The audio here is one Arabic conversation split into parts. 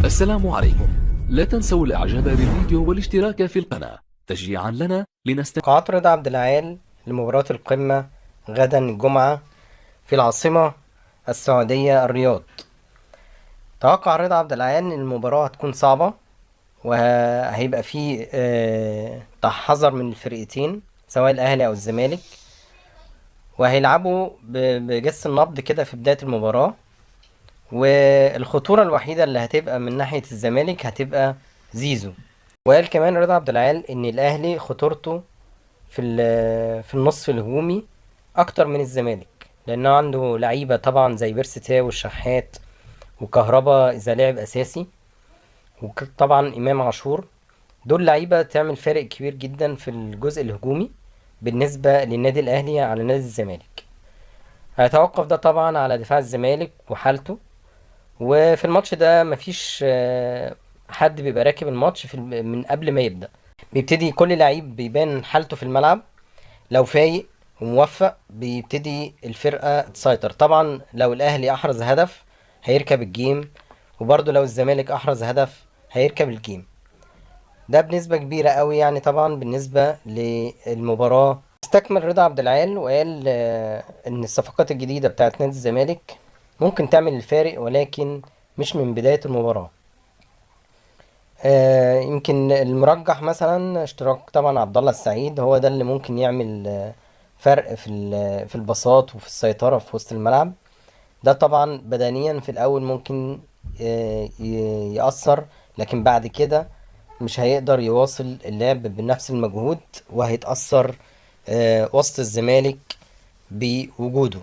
السلام عليكم. لا تنسوا الاعجاب بالفيديو والاشتراك في القناة تشجيعا لنا توقعات رضا عبد العال لمباراة القمة غدا الجمعة في العاصمة السعودية الرياض. توقع رضا عبد العال ان المباراة هتكون صعبة، وهيبقى فيه تحذر من الفرقتين سواء الاهلي او الزمالك، وهيلعبوا بجس النبض كده في بداية المباراة. والخطورة الوحيدة اللي هتبقى من ناحية الزمالك هتبقى زيزو. وقال كمان رضا عبد العال ان الاهلي خطورته في النصف الهجومي اكتر من الزمالك، لانه عنده لعيبه طبعا زي بيرسي تاو والشحات وكهربا اذا لعب اساسي، وطبعا امام عاشور. دول لعيبه تعمل فارق كبير جدا في الجزء الهجومي بالنسبه للنادي الاهلي على نادي الزمالك. هيتوقف ده طبعا على دفاع الزمالك وحالته. وفي الماتش ده مفيش حد بيبقى راكب الماتش من قبل ما يبدأ. بيبتدي كل لعيب بيبان حالته في الملعب، لو فايق وموفق بيبتدي الفرقة تسيطر. طبعا لو الأهلي أحرز هدف هيركب الجيم، وبرضه لو الزمالك أحرز هدف هيركب الجيم. ده بنسبة كبيرة قوي يعني طبعا بالنسبة للمباراة. استكمل رضا عبد العال وقال إن الصفقات الجديدة بتاعت نادي الزمالك ممكن تعمل الفارق، ولكن مش من بداية المباراة. يمكن المرجح مثلا اشتراك طبعا عبد الله السعيد، هو ده اللي ممكن يعمل فرق في البساط وفي السيطرة في وسط الملعب. ده طبعا بدنيا في الأول ممكن يأثر، لكن بعد كده مش هيقدر يواصل اللعب بنفس المجهود، وهيتأثر وسط الزمالك بوجوده.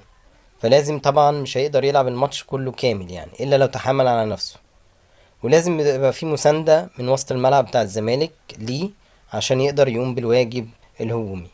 فلازم طبعا مش هيقدر يلعب الماتش كله كامل يعني إلا لو تحمل على نفسه. ولازم يبقى في مساندة من وسط الملعب بتاع الزمالك ليه عشان يقدر يقوم بالواجب الهجومي.